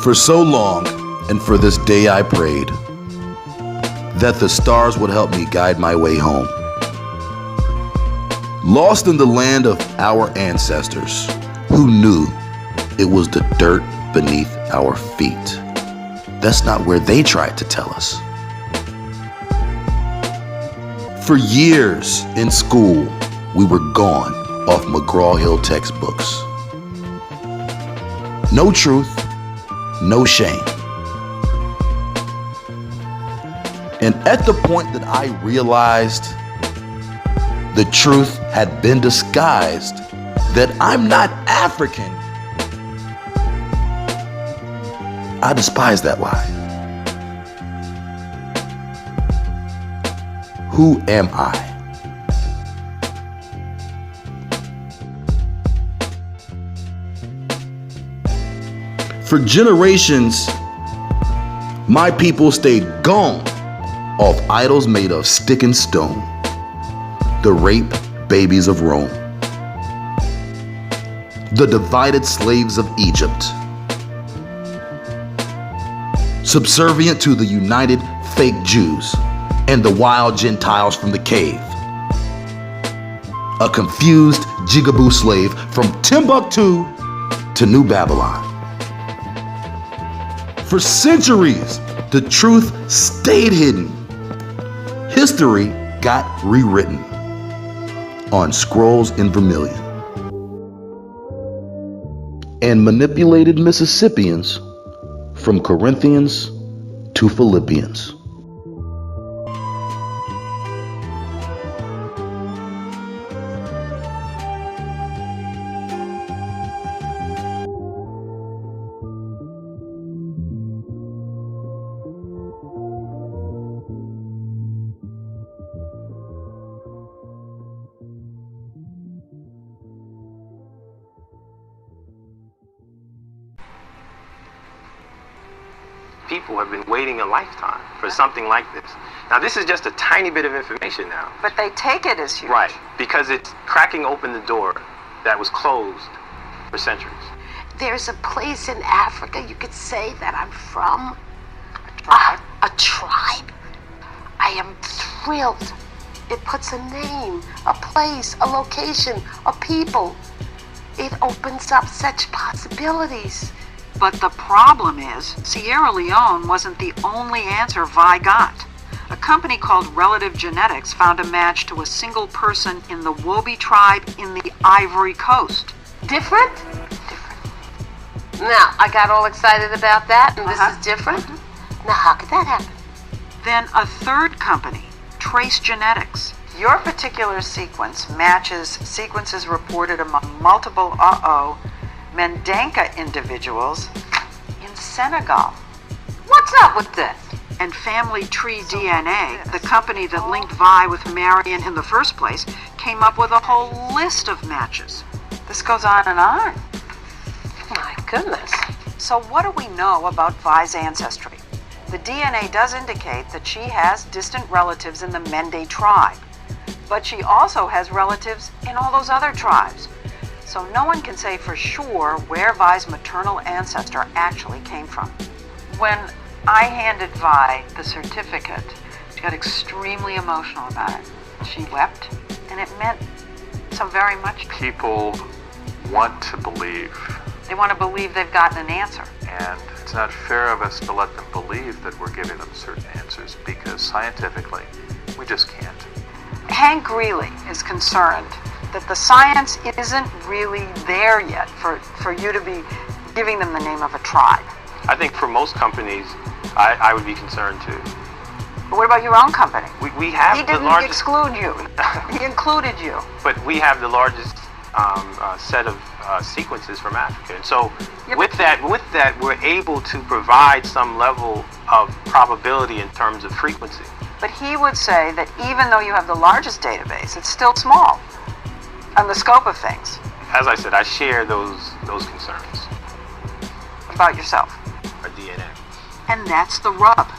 For so long, and for this day I prayed, that the stars would help me guide my way home. Lost in the land of our ancestors, who knew it was the dirt beneath our feet. That's not where they tried to tell us. For years in school, we were gone off McGraw-Hill textbooks. No truth, no shame. And at the point that I realized the truth had been disguised, that I'm not African, I despise that lie. Who am I? For generations, my people stayed gone off idols made of stick and stone, the rape babies of Rome, the divided slaves of Egypt, subservient to the united fake Jews and the wild Gentiles from the cave, a confused jigaboo slave from Timbuktu to New Babylon. For centuries, the truth stayed hidden. History got rewritten on scrolls in vermilion. And manipulated Mississippians from Corinthians to Philippians. People have been waiting a lifetime for something like this. Now, this is just a tiny bit of information now. But they take it as huge. Right, because it's cracking open the door that was closed for centuries. There's a place in Africa you could say that I'm from. A tribe. I am thrilled. It puts a name, a place, a location, a people. It opens up such possibilities. But the problem is, Sierra Leone wasn't the only answer Vi got. A company called Relative Genetics found a match to a single person in the Wobi tribe in the Ivory Coast. Different? Different. Now, I got all excited about that, and this is different. Now, how could that happen? Then a third company, Trace Genetics. Your particular sequence matches sequences reported among multiple Mendenka individuals in Senegal. What's up with this? And Family Tree DNA, the company that linked Vi with Marion in the first place, came up with a whole list of matches. This goes on and on. My goodness. So what do we know about Vi's ancestry? The DNA does indicate that she has distant relatives in the Mende tribe, but she also has relatives in all those other tribes. So no one can say for sure where Vi's maternal ancestor actually came from. When I handed Vi the certificate, she got extremely emotional about it. She wept, and it meant so very much. People want to believe. They want to believe they've gotten an answer. And it's not fair of us to let them believe that we're giving them certain answers, because scientifically, we just can't. Hank Greeley is concerned that the science isn't really there yet for you to be giving them the name of a tribe. I think for most companies, I would be concerned too. But what about your own company? We have He the didn't largest... exclude you. He included you. But we have the largest set of sequences from Africa. And so with that, we're able to provide some level of probability in terms of frequency. But he would say that even though you have the largest database, it's still small on the scope of things. As I said, I share those concerns. About yourself. Our DNA. And that's the rub.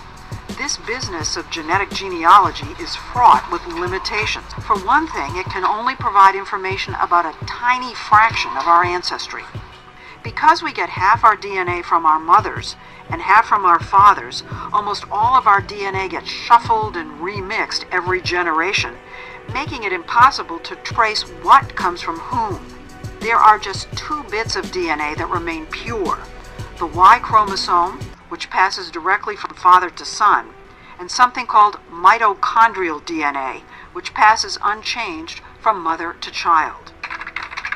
This business of genetic genealogy is fraught with limitations. For one thing, it can only provide information about a tiny fraction of our ancestry. Because we get half our DNA from our mothers and half from our fathers, almost all of our DNA gets shuffled and remixed every generation, making it impossible to trace what comes from whom. There are just 2 bits of DNA that remain pure: the Y chromosome, which passes directly from father to son, and something called mitochondrial DNA, which passes unchanged from mother to child.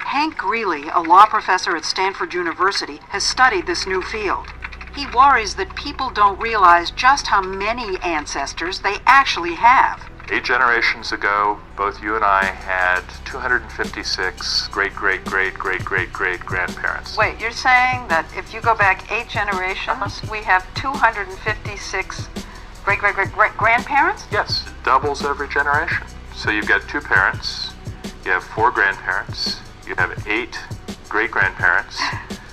Hank Greeley, a law professor at Stanford University, has studied this new field. He worries that people don't realize just how many ancestors they actually have. 8 generations ago, both you and I had 256 great-great-great-great-great-great-grandparents. Wait, you're saying that if you go back 8 generations, we have 256 great-great-great-grandparents? Yes, it doubles every generation. So you've got 2 parents, you have 4 grandparents, you have 8 great-grandparents,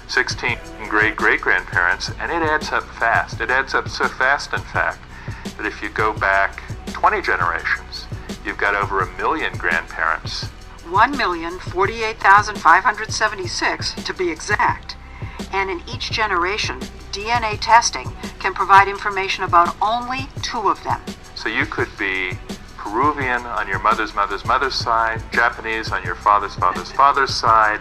16 great-great-grandparents, and it adds up fast. It adds up so fast, in fact, that if you go back 20 generations, you've got over 1 million grandparents. 1,048,576 to be exact. And in each generation, DNA testing can provide information about only 2 of them. So you could be Peruvian on your mother's mother's mother's side, Japanese on your father's father's father's side,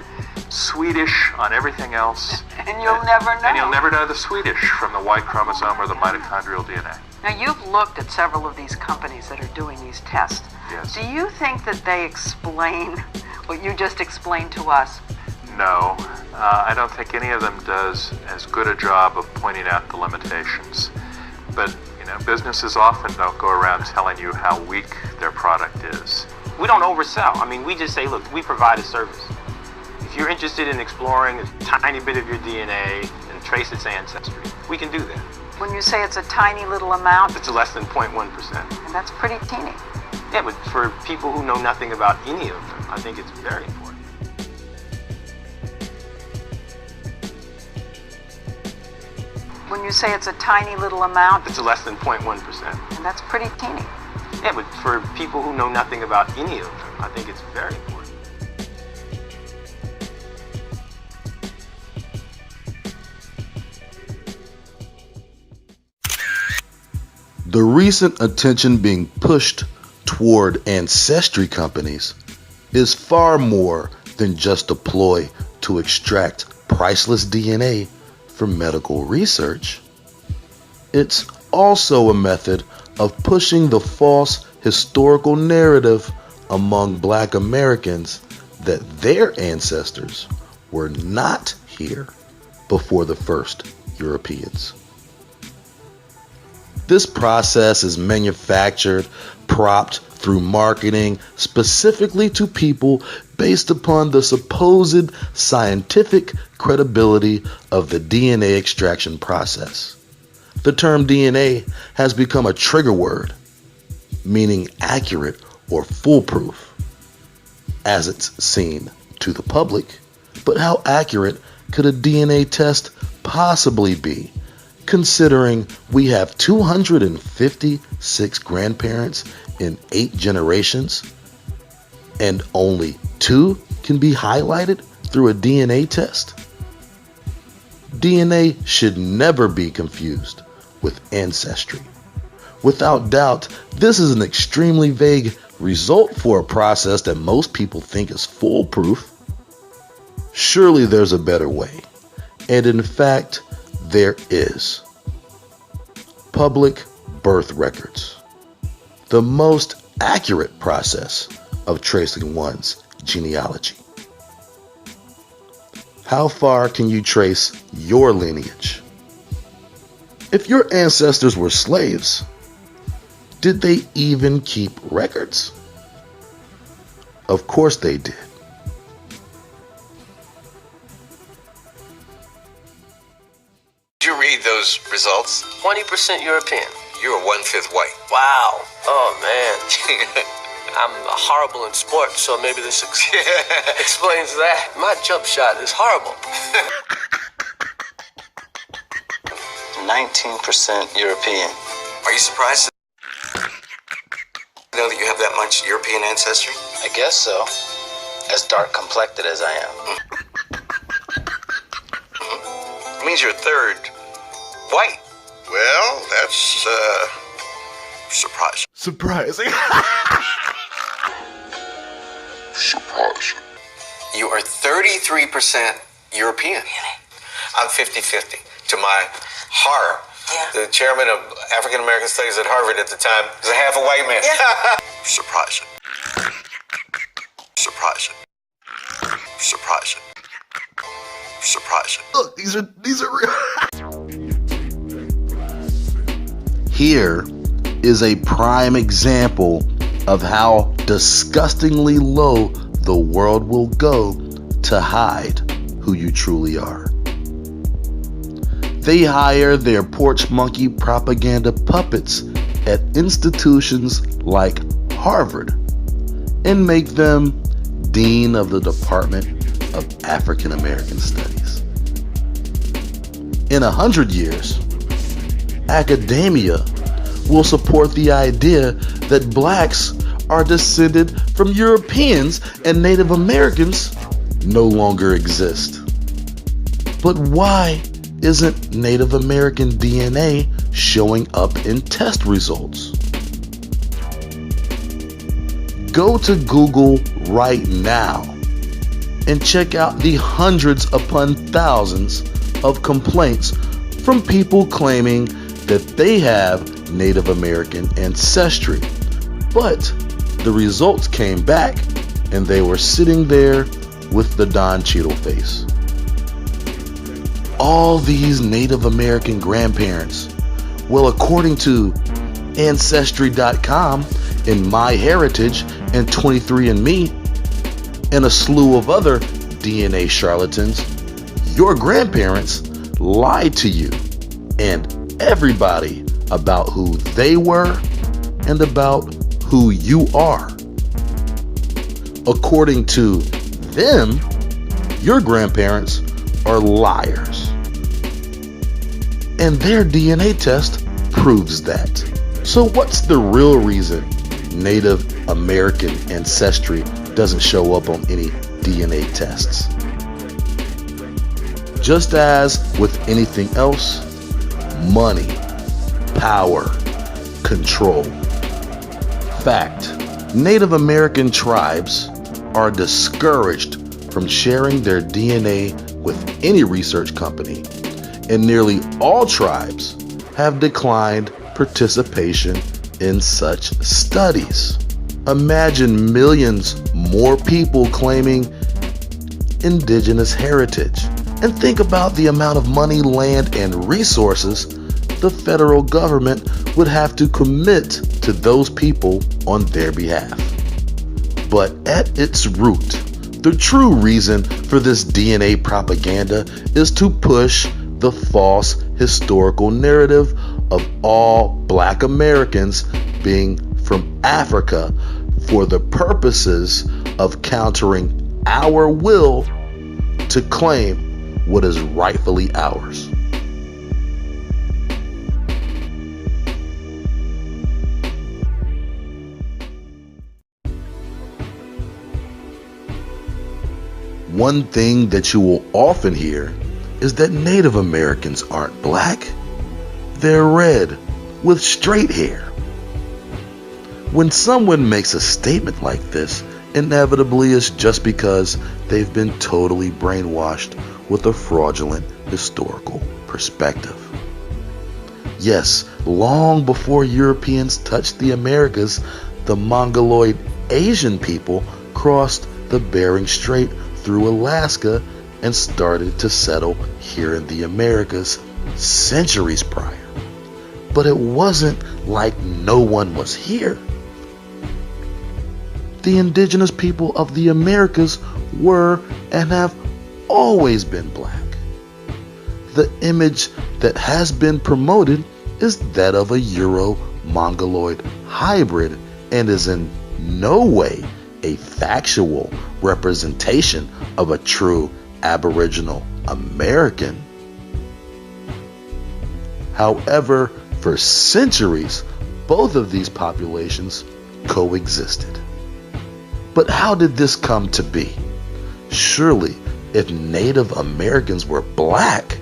Swedish on everything else. And you'll never know. And you'll never know the Swedish from the Y chromosome or the mitochondrial DNA. Now, you've looked at several of these companies that are doing these tests. Yes. Do you think that they explain what you just explained to us? No, I don't think any of them does as good a job of pointing out the limitations. But, businesses often don't go around telling you how weak their product is. We don't oversell. I mean, we just say, look, we provide a service. If you're interested in exploring a tiny bit of your DNA and trace its ancestry, we can do that. When you say it's a tiny little amount, It's less than 0.1%. and that's pretty teeny. Yeah, but for people who know nothing about any of them, I think it's very important. When you say it's a tiny little amount, It's less than 0.1%. and that's pretty teeny. Yeah, but for people who know nothing about any of them, I think it's very important. The recent attention being pushed toward ancestry companies is far more than just a ploy to extract priceless DNA for medical research. It's also a method of pushing the false historical narrative among Black Americans that their ancestors were not here before the first Europeans. This process is manufactured, propped through marketing specifically to people based upon the supposed scientific credibility of the DNA extraction process. The term DNA has become a trigger word, meaning accurate or foolproof, as it's seen to the public. But how accurate could a DNA test possibly be, considering we have 256 grandparents in 8 generations, and only 2 can be highlighted through a DNA test? DNA should never be confused with ancestry. Without doubt, this is an extremely vague result for a process that most people think is foolproof. Surely there's a better way, and in fact, there is. Public birth records, the most accurate process of tracing one's genealogy. How far can you trace your lineage? If your ancestors were slaves, did they even keep records? Of course they did. Did you read those results? 20% European. You're 1/5 white. Wow. Oh, man. I'm horrible in sports, so maybe this explains that. My jump shot is horrible. 19% European. Are you surprised to know that you have that much European ancestry? I guess so. As dark complected as I am. It means you're third white. Well, that's, surprising. Surprising. Surprising. You are 33% European. Really? I'm 50-50. To my horror, the chairman of African American Studies at Harvard at the time was a half a white man. Surprising. Surprising. Surprising. Surprising. Look, these are real. Here is a prime example of how disgustingly low the world will go to hide who you truly are. They hire their porch monkey propaganda puppets at institutions like Harvard and make them Dean of the Department of African American Studies. In 100 years, academia will support the idea that blacks are descended from Europeans and Native Americans no longer exist. But why isn't Native American DNA showing up in test results? Go to Google right now and check out the hundreds upon thousands of complaints from people claiming that they have Native American ancestry. But the results came back and they were sitting there with the Don Cheadle face. All these Native American grandparents, well, according to Ancestry.com and MyHeritage and 23andMe and a slew of other DNA charlatans, your grandparents lied to you and everybody about who they were and about who you are. According to them, your grandparents are liars. And their DNA test proves that. So what's the real reason Native American ancestry doesn't show up on any DNA tests? Just as with anything else, money, power, control. Fact, Native American tribes are discouraged from sharing their DNA with any research company, and nearly all tribes have declined participation in such studies. Imagine millions more people claiming indigenous heritage, and think about the amount of money, land, and resources the federal government would have to commit to those people on their behalf. But at its root, the true reason for this DNA propaganda is to push the false historical narrative of all Black Americans being from Africa for the purposes of countering our will to claim what is rightfully ours. One thing that you will often hear is that Native Americans aren't black. They're red with straight hair. When someone makes a statement like this, inevitably it's just because they've been totally brainwashed with a fraudulent historical perspective. Yes, long before Europeans touched the Americas, the Mongoloid Asian people crossed the Bering Strait through Alaska and started to settle here in the Americas centuries prior. But it wasn't like no one was here. The indigenous people of the Americas were and have always been black. The image that has been promoted is that of a Euro-Mongoloid hybrid and is in no way a factual representation of a true Aboriginal American. However, for centuries, both of these populations coexisted. But how did this come to be? Surely, if Native Americans were black,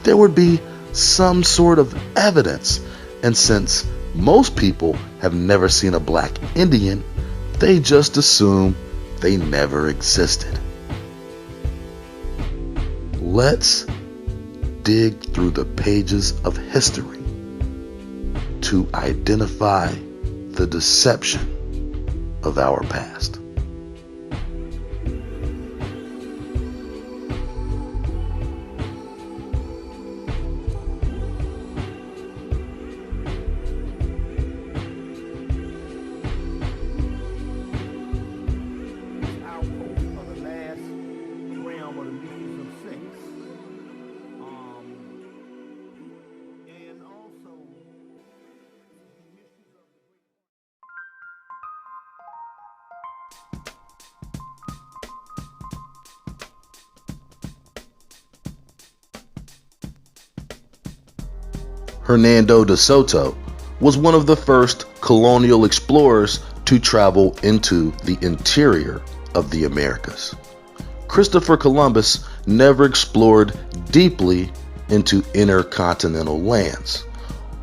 there would be some sort of evidence. And since most people have never seen a black Indian, they just assume they never existed. Let's dig through the pages of history to identify the deception of our past. Hernando de Soto was one of the first colonial explorers to travel into the interior of the Americas. Christopher Columbus never explored deeply into intercontinental lands,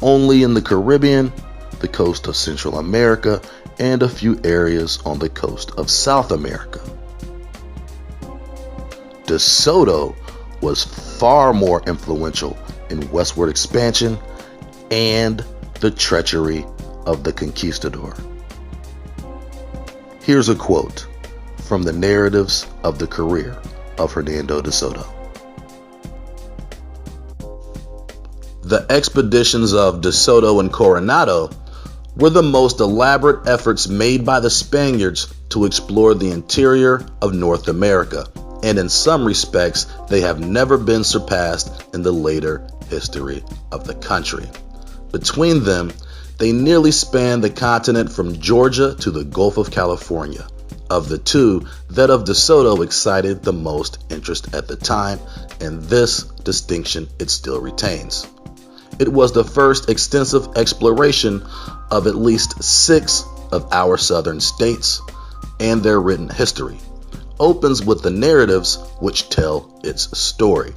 only in the Caribbean, the coast of Central America, and a few areas on the coast of South America. De Soto was far more influential in westward expansion and the treachery of the conquistador. Here's a quote from the narratives of the career of Hernando de Soto. The expeditions of De Soto and Coronado were the most elaborate efforts made by the Spaniards to explore the interior of North America, and in some respects, they have never been surpassed in the later history of the country. Between them, they nearly spanned the continent from Georgia to the Gulf of California. Of the two, that of De Soto excited the most interest at the time, and this distinction it still retains. It was the first extensive exploration of at least 6 of our southern states, and their written history opens with the narratives which tell its story.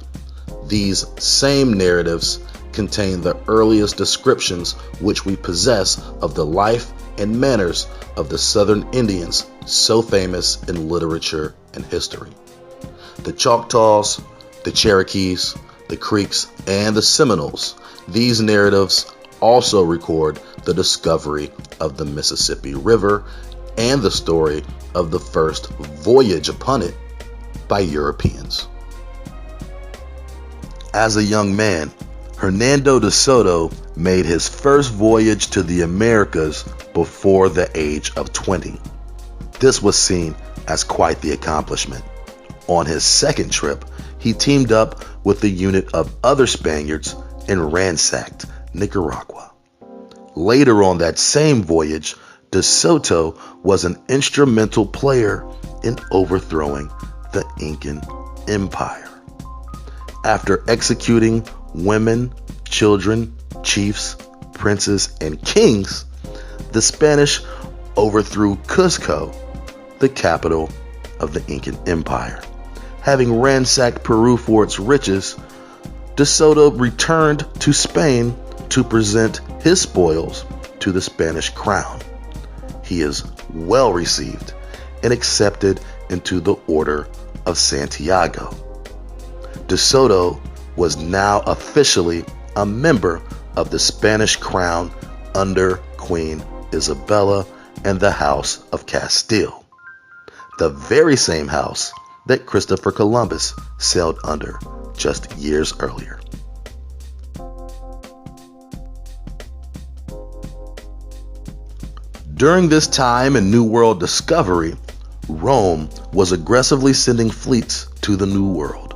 These same narratives contain the earliest descriptions which we possess of the life and manners of the Southern Indians so famous in literature and history. The Choctaws, the Cherokees, the Creeks, and the Seminoles, these narratives also record the discovery of the Mississippi River and the story of the first voyage upon it by Europeans. As a young man, Hernando de Soto made his first voyage to the Americas before the age of 20. This was seen as quite the accomplishment. On his second trip, he teamed up with a unit of other Spaniards and ransacked Nicaragua. Later on that same voyage, De Soto was an instrumental player in overthrowing the Incan Empire. After executing women, children, chiefs, princes, and kings, the Spanish overthrew Cuzco, the capital of the Incan Empire. Having ransacked Peru for its riches, De Soto returned to Spain to present his spoils to the Spanish crown. He is well received and accepted into the Order of Santiago. De Soto was now officially a member of the Spanish crown under Queen Isabella and the House of Castile, the very same house that Christopher Columbus sailed under just years earlier. During this time in New World discovery, Rome was aggressively sending fleets to the New World.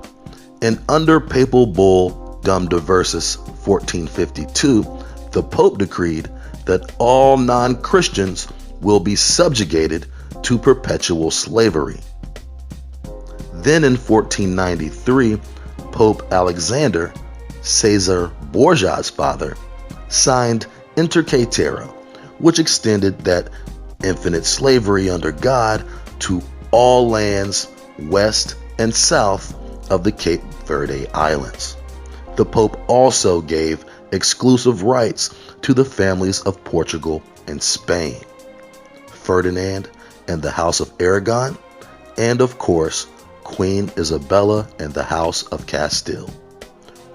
And under Papal Bull Dum Diversus 1452, the Pope decreed that all non-Christians will be subjugated to perpetual slavery. Then in 1493, Pope Alexander, Caesar Borgia's father, signed Inter Caetera, which extended that infinite slavery under God to all lands west and south of the Cape Verde Islands. The Pope also gave exclusive rights to the families of Portugal and Spain, Ferdinand and the House of Aragon, and of course, Queen Isabella and the House of Castile.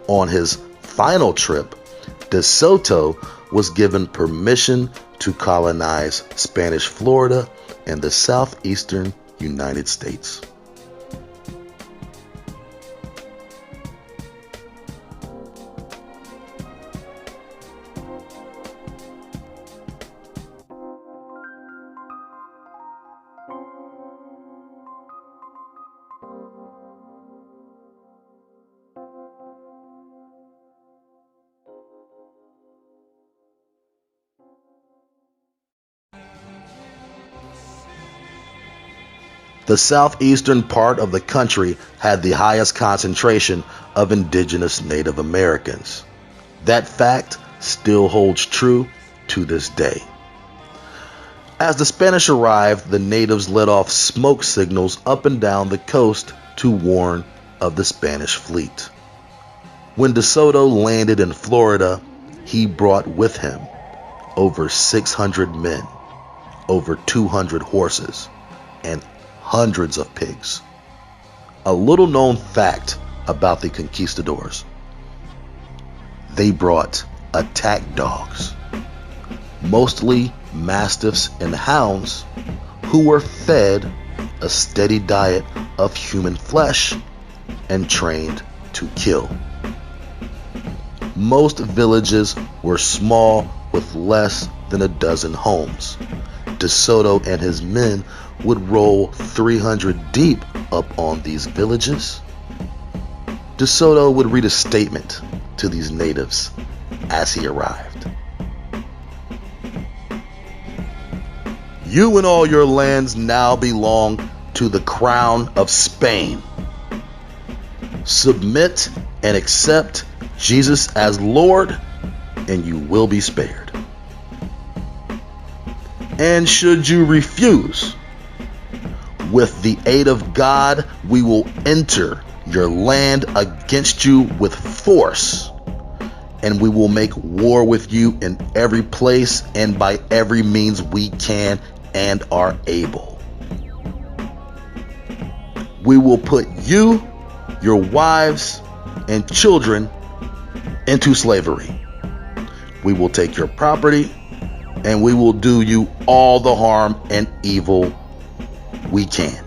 On his final trip, De Soto was given permission to colonize Spanish Florida and the southeastern United States. The southeastern part of the country had the highest concentration of indigenous Native Americans. That fact still holds true to this day. As the Spanish arrived, the natives let off smoke signals up and down the coast to warn of the Spanish fleet. When De Soto landed in Florida, he brought with him over 600 men, over 200 horses, and hundreds of pigs. A little known fact about the conquistadors: they brought attack dogs, mostly mastiffs and hounds, who were fed a steady diet of human flesh and trained to kill. Most villages were small with less than a dozen homes. De Soto and his men would roll 300 deep up on these villages. De Soto would read a statement to these natives as he arrived. You and all your lands now belong to the Crown of Spain. Submit and accept Jesus as Lord, and you will be spared. And should you refuse, with the aid of God, we will enter your land against you with force, and we will make war with you in every place and by every means we can and are able. We will put you, your wives, and children into slavery. We will take your property, and we will do you all the harm and evil we can.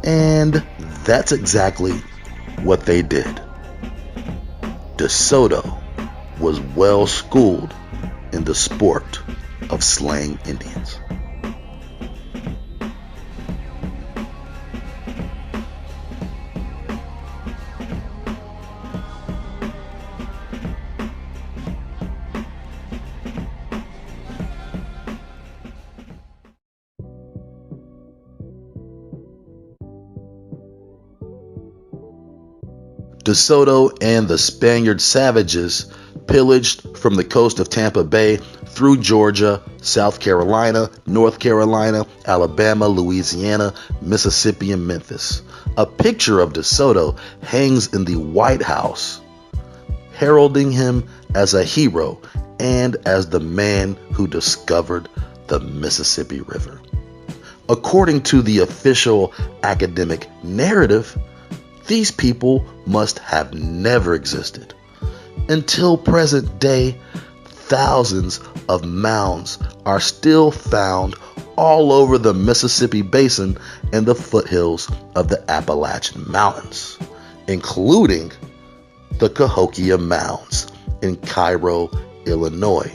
And that's exactly what they did. De Soto was well schooled in the sport of slaying Indians. De Soto and the Spaniard savages pillaged from the coast of Tampa Bay through Georgia, South Carolina, North Carolina, Alabama, Louisiana, Mississippi, and Memphis. A picture of De Soto hangs in the White House, heralding him as a hero and as the man who discovered the Mississippi River. According to the official academic narrative, these people must have never existed. Until present day, thousands of mounds are still found all over the Mississippi Basin and the foothills of the Appalachian Mountains, including the Cahokia Mounds in Cairo, Illinois,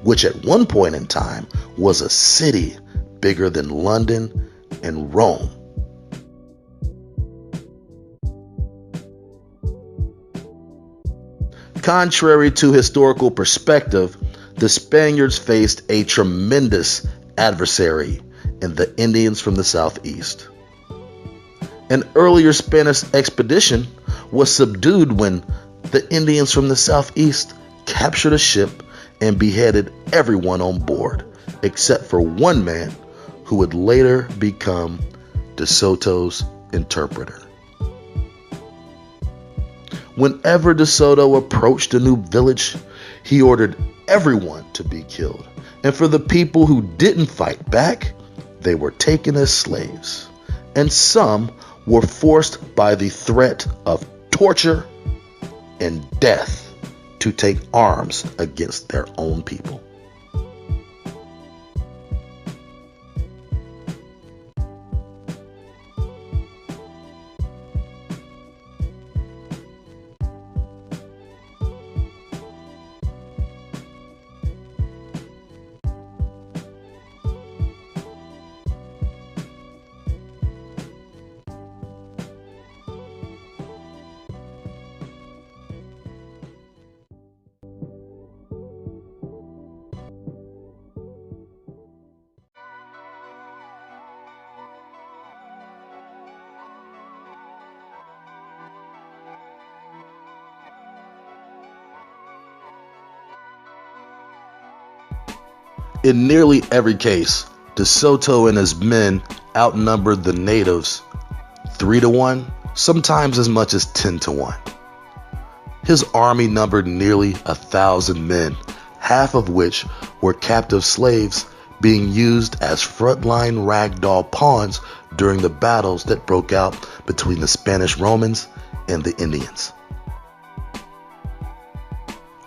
which at one point in time was a city bigger than London and Rome. Contrary to historical perspective, the Spaniards faced a tremendous adversary in the Indians from the southeast. An earlier Spanish expedition was subdued when the Indians from the southeast captured a ship and beheaded everyone on board, except for one man who would later become De Soto's interpreter. Whenever DeSoto approached a new village, he ordered everyone to be killed. And for the people who didn't fight back, they were taken as slaves. And some were forced by the threat of torture and death to take arms against their own people. In nearly every case, DeSoto and his men outnumbered the natives 3-1, sometimes as much as 10-1. His army numbered nearly 1,000 men, half of which were captive slaves being used as frontline ragdoll pawns during the battles that broke out between the Spanish Romans and the Indians.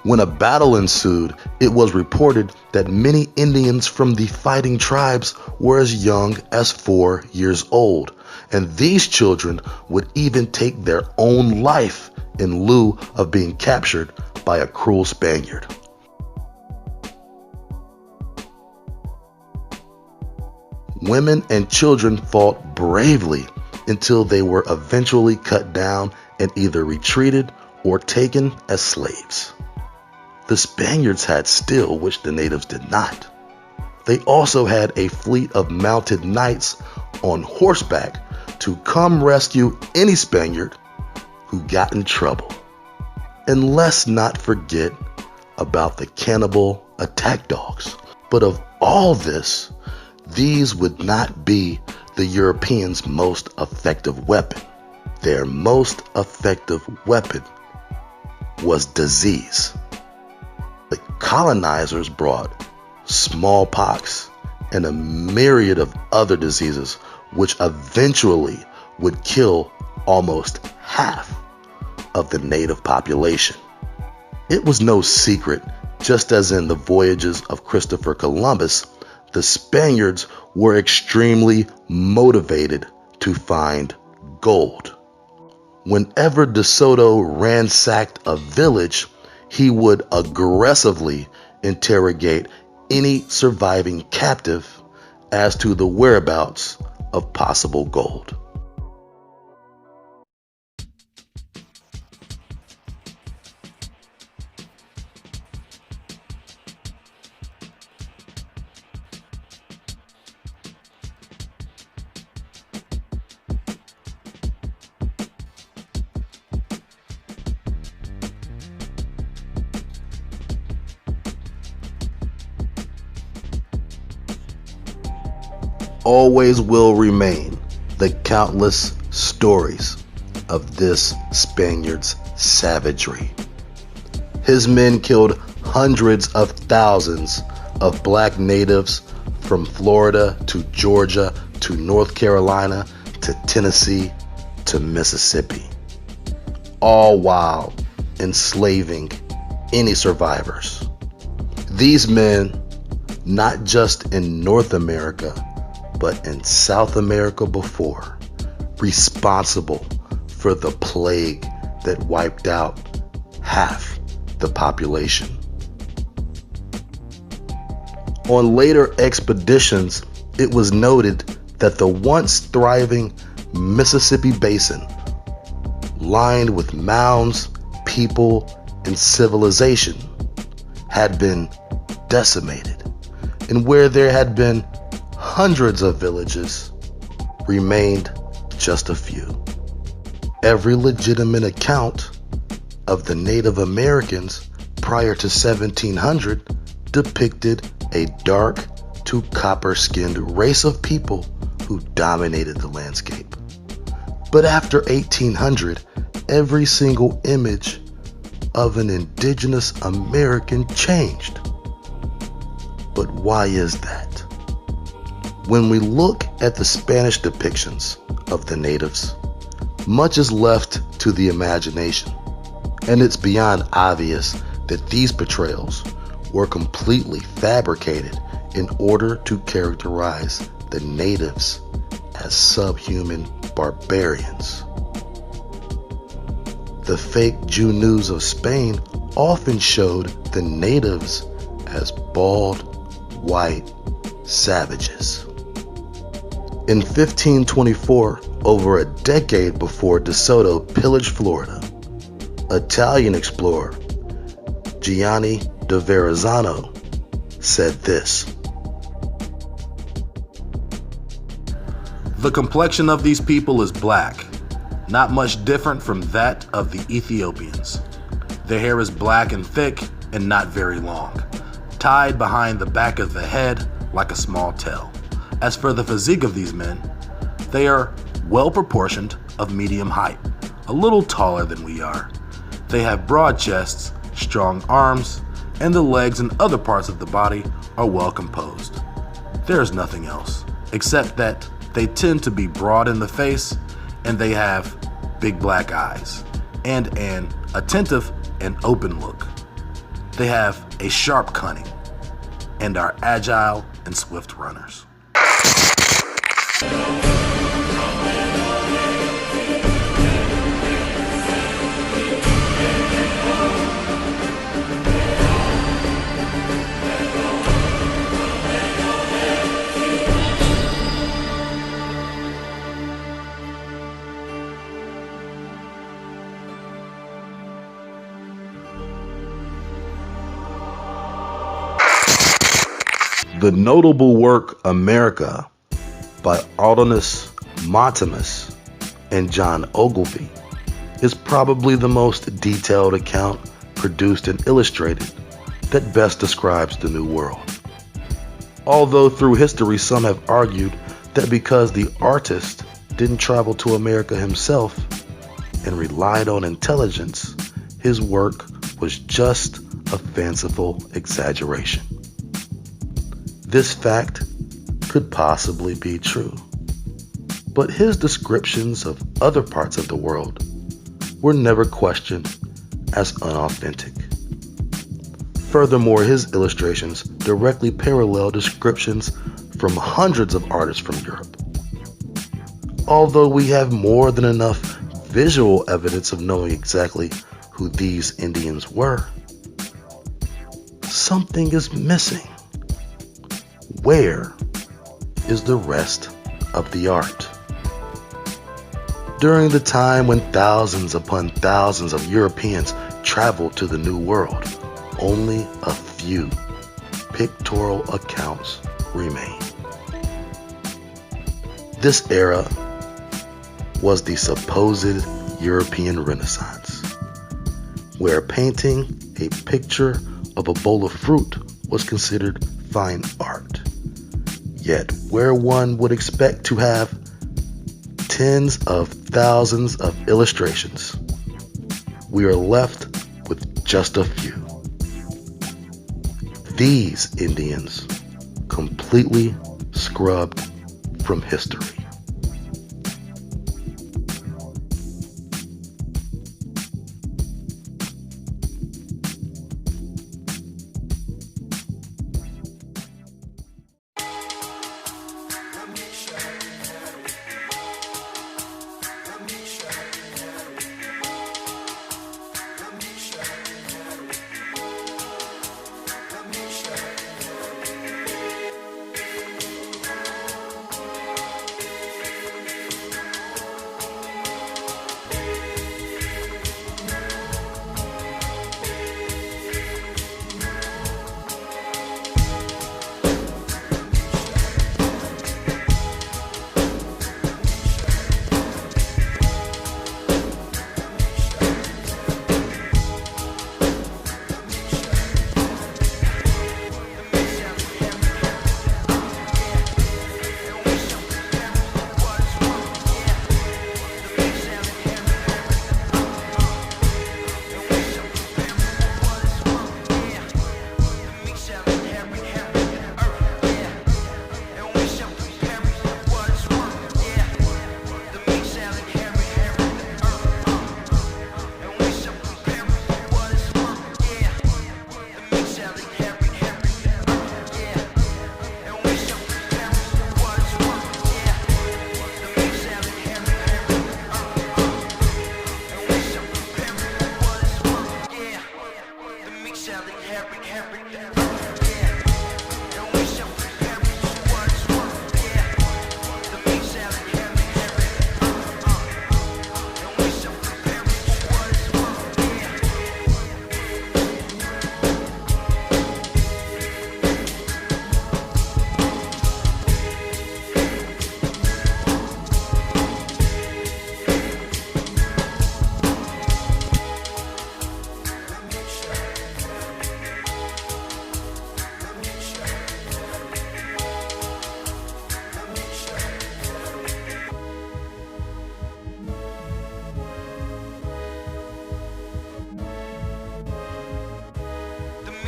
When a battle ensued, it was reported that many Indians from the fighting tribes were as young as 4 years old, and these children would even take their own life in lieu of being captured by a cruel Spaniard. Women and children fought bravely until they were eventually cut down and either retreated or taken as slaves. The Spaniards had steel, which the natives did not. They also had a fleet of mounted knights on horseback to come rescue any Spaniard who got in trouble. And let's not forget about the cannibal attack dogs. But of all this, these would not be the Europeans' most effective weapon. Their most effective weapon was disease. The colonizers brought smallpox and a myriad of other diseases, which eventually would kill almost half of the native population. It was no secret, just as in the voyages of Christopher Columbus, the Spaniards were extremely motivated to find gold. Whenever DeSoto ransacked a village, he would aggressively interrogate any surviving captive as to the whereabouts of possible gold. Always will remain the countless stories of this Spaniard's savagery. His men killed hundreds of thousands of black natives from Florida to Georgia to North Carolina to Tennessee to Mississippi, all while enslaving any survivors. These men, not just in North America, but in South America before, responsible for the plague that wiped out half the population. On later expeditions, it was noted that the once thriving Mississippi Basin, lined with mounds, people, and civilization, had been decimated, and where there had been hundreds of villages, remained just a few. Every legitimate account of the Native Americans prior to 1700 depicted a dark to copper-skinned race of people who dominated the landscape. But after 1800, every single image of an indigenous American changed. But why is that? When we look at the Spanish depictions of the natives, much is left to the imagination, and it's beyond obvious that these portrayals were completely fabricated in order to characterize the natives as subhuman barbarians. The fake Jew news of Spain often showed the natives as bald, white savages. In 1524, over a decade before De Soto pillaged Florida, Italian explorer Gianni da Verrazzano said this: "The complexion of these people is black, not much different from that of the Ethiopians. Their hair is black and thick and not very long, tied behind the back of the head like a small tail. As for the physique of these men, they are well proportioned, of medium height, a little taller than we are. They have broad chests, strong arms, and the legs and other parts of the body are well composed. There is nothing else, except that they tend to be broad in the face, and they have big black eyes, and an attentive and open look. They have a sharp cunning, and are agile and swift runners." The notable work America by Aldonus Montimus and John Ogilvy is probably the most detailed account produced and illustrated that best describes the New World. Although through history some have argued that because the artist didn't travel to America himself and relied on intelligence, his work was just a fanciful exaggeration. This fact could possibly be true, but his descriptions of other parts of the world were never questioned as unauthentic. Furthermore, his illustrations directly parallel descriptions from hundreds of artists from Europe. Although we have more than enough visual evidence of knowing exactly who these Indians were, something is missing. Where is the rest of the art? During the time when thousands upon thousands of Europeans traveled to the New World, only a few pictorial accounts remain. This era was the supposed European Renaissance, where painting a picture of a bowl of fruit was considered fine art. Yet where one would expect to have tens of thousands of illustrations, we are left with just a few. These Indians completely scrubbed from history.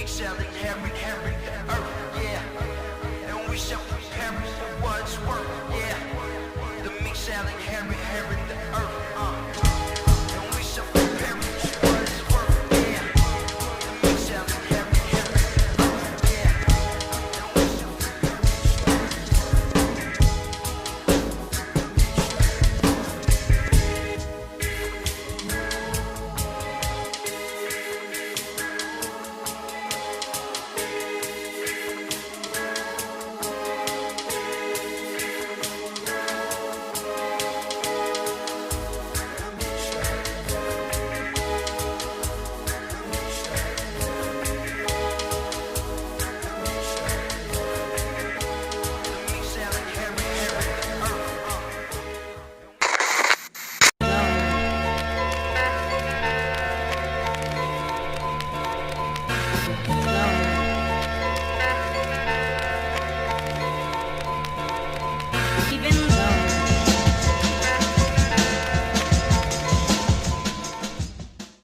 excelling every earth.